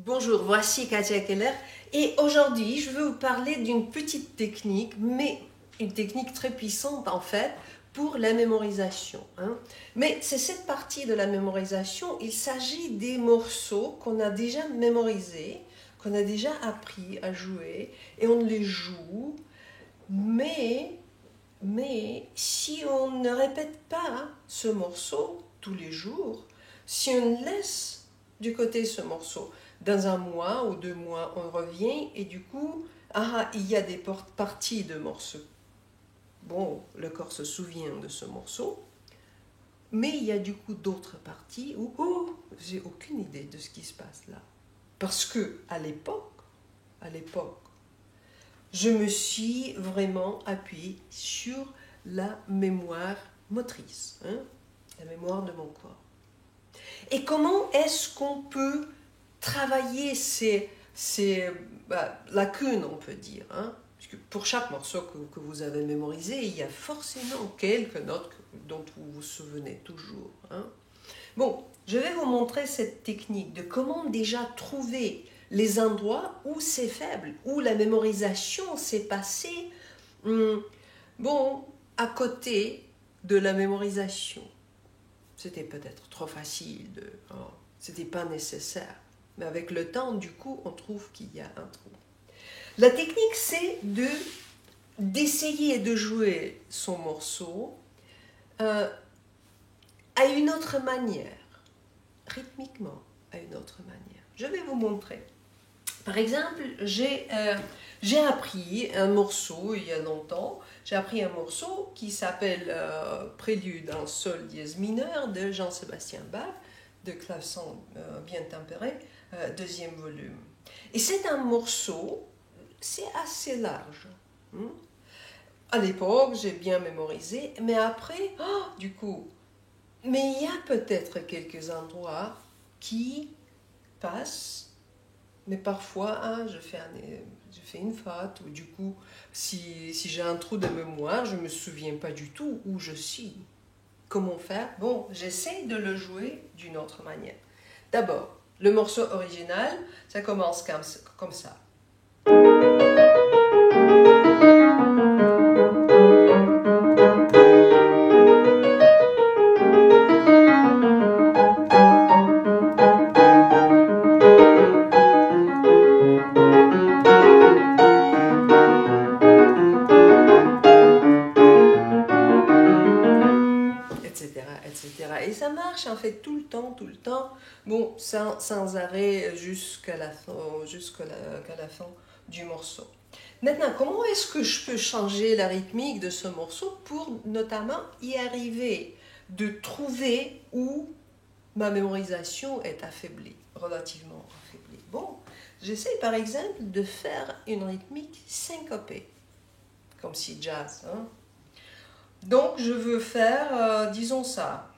Bonjour, voici Katia Keller et aujourd'hui je veux vous parler d'une petite technique, mais une technique très puissante en fait pour la mémorisation. Mais c'est cette partie de la mémorisation, il s'agit des morceaux qu'on a déjà mémorisés, qu'on a déjà appris à jouer et on les joue, mais si on ne répète pas ce morceau tous les jours, si on laisse du côté ce morceau, dans un mois ou 2 mois, on revient et du coup, il y a des parties de morceaux. Bon, le corps se souvient de ce morceau, mais il y a du coup d'autres parties où j'ai aucune idée de ce qui se passe là. Parce que à l'époque, je me suis vraiment appuyée sur la mémoire motrice, la mémoire de mon corps. Et comment est-ce qu'on peut travailler ces lacunes, on peut dire, parce que pour chaque morceau que vous avez mémorisé, il y a forcément quelques notes dont vous vous souvenez toujours. Bon, je vais vous montrer cette technique de comment déjà trouver les endroits où c'est faible, où la mémorisation s'est passée à côté de la mémorisation. C'était peut-être trop facile, c'était pas nécessaire. Mais avec le temps, du coup, on trouve qu'il y a un trou. La technique, c'est d'essayer de jouer son morceau à une autre manière, rythmiquement, à une autre manière. Je vais vous montrer. Par exemple, j'ai appris un morceau il y a longtemps. J'ai appris un morceau qui s'appelle Prélude en sol dièse mineur de Jean-Sébastien Bach, de clavecin bien tempéré, deuxième volume. Et c'est un morceau, c'est assez large. À l'époque, j'ai bien mémorisé, mais après, mais il y a peut-être quelques endroits qui passent. Mais parfois, je fais une faute, ou du coup, si j'ai un trou de mémoire, je ne me souviens pas du tout où je suis. Comment faire? Bon, j'essaie de le jouer d'une autre manière. D'abord, le morceau original, ça commence comme ça. Et ça marche en fait tout le temps, bon, sans arrêt jusqu'à la fin du morceau. Maintenant, comment est-ce que je peux changer la rythmique de ce morceau pour notamment y arriver, de trouver où ma mémorisation est affaiblie, relativement affaiblie? Bon, j'essaie par exemple de faire une rythmique syncopée, comme si jazz. Donc je veux faire, disons ça.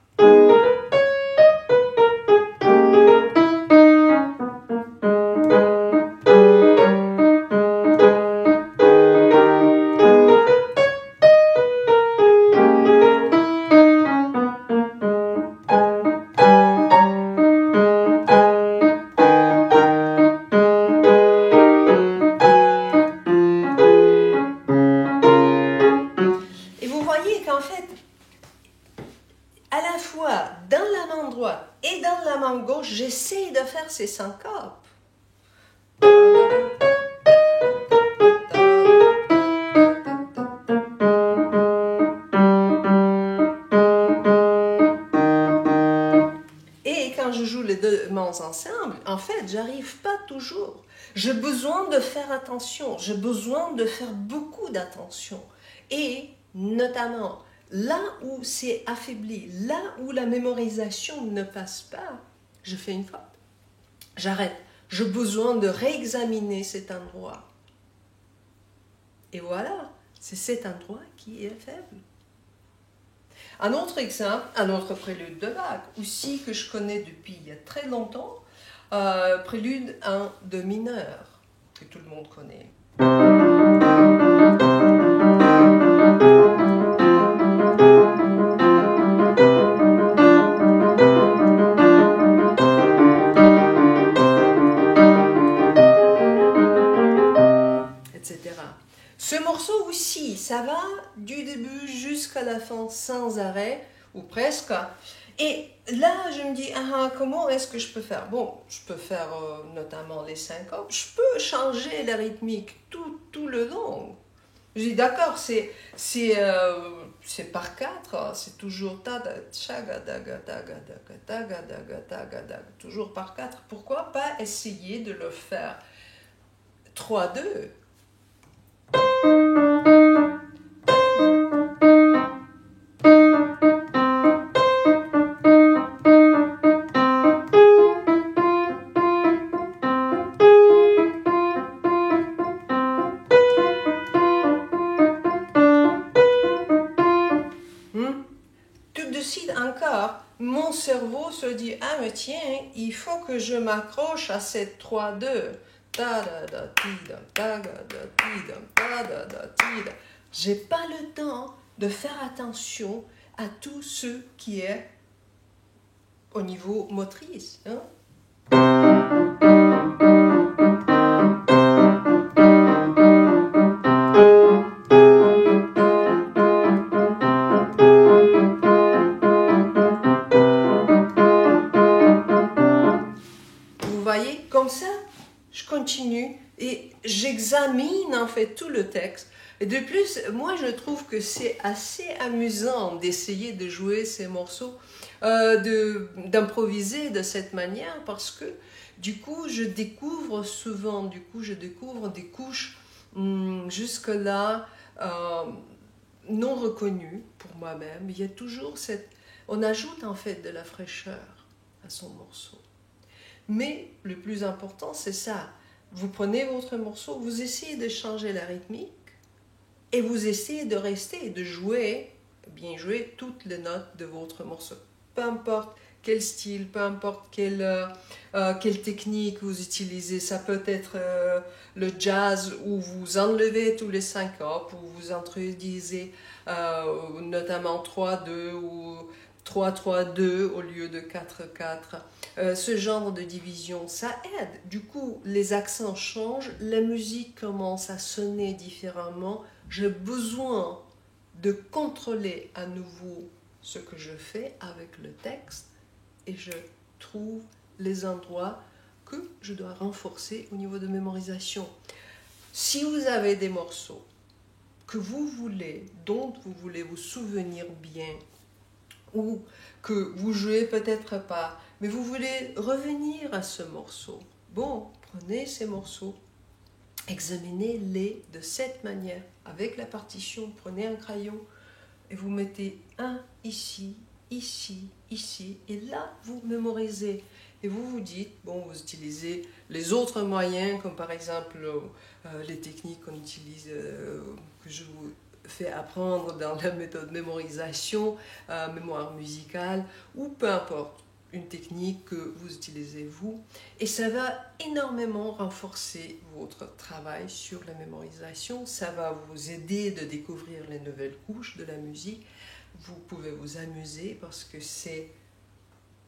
En fait, à la fois dans la main droite et dans la main gauche, j'essaie de faire ces syncopes. Et quand je joue les deux mains ensemble, en fait, j'arrive pas toujours. J'ai besoin de faire attention, j'ai besoin de faire beaucoup d'attention. Et notamment, là où c'est affaibli, là où la mémorisation ne passe pas, je fais une faute. J'arrête. J'ai besoin de réexaminer cet endroit. Et voilà, c'est cet endroit qui est faible. Un autre exemple, un autre prélude de Bach, aussi que je connais depuis il y a très longtemps, prélude en do mineur, que tout le monde connaît. ça va du début jusqu'à la fin sans arrêt, ou presque. Et là, je me dis, comment est-ce que je peux faire? Bon, je peux faire notamment les syncopes, je peux changer la rythmique tout le long. Je dis, d'accord, c'est par quatre, c'est toujours toujours par quatre. Pourquoi pas essayer de le faire 3-2? Tout de suite encore, mon cerveau se dit, ah mais tiens, il faut que je m'accroche à cette 3-2. J'ai pas le temps de faire attention à tout ce qui est au niveau motrice. Vous voyez, comme ça, je continue et j'examine en fait tout le texte. Et de plus, moi je trouve que c'est assez amusant d'essayer de jouer ces morceaux, d'improviser de cette manière parce que du coup je découvre souvent, des couches jusque-là non reconnues pour moi-même. Il y a toujours on ajoute en fait de la fraîcheur à son morceau. Mais le plus important, c'est ça. Vous prenez votre morceau, vous essayez de changer la rythmique et vous essayez de rester, de jouer, bien jouer toutes les notes de votre morceau. Peu importe quel style, peu importe quelle technique vous utilisez. Ça peut être le jazz où vous enlevez tous les syncopes, où vous introduisez notamment 3-2 ou 3-3-2 au lieu de 4-4. Ce genre de division, ça aide. Du coup, les accents changent, la musique commence à sonner différemment. J'ai besoin de contrôler à nouveau ce que je fais avec le texte et je trouve les endroits que je dois renforcer au niveau de mémorisation. Si vous avez des morceaux que vous voulez, dont vous voulez vous souvenir bien, ou que vous jouez peut-être pas, mais vous voulez revenir à ce morceau. Bon, prenez ces morceaux, examinez-les de cette manière. Avec la partition, prenez un crayon et vous mettez un ici, ici, ici, et là, vous mémorisez. Et vous vous dites, bon, vous utilisez les autres moyens, comme par exemple les techniques qu'on utilise, que je vous fait apprendre dans la méthode mémorisation, mémoire musicale, ou peu importe, une technique que vous utilisez vous. Et ça va énormément renforcer votre travail sur la mémorisation. Ça va vous aider de découvrir les nouvelles couches de la musique. Vous pouvez vous amuser parce que c'est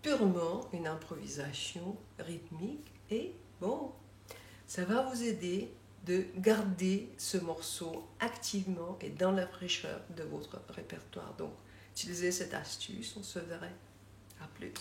purement une improvisation rythmique. Et bon, ça va vous aider de garder ce morceau activement et dans la fraîcheur de votre répertoire. Donc, utilisez cette astuce, on se verrait. À plus.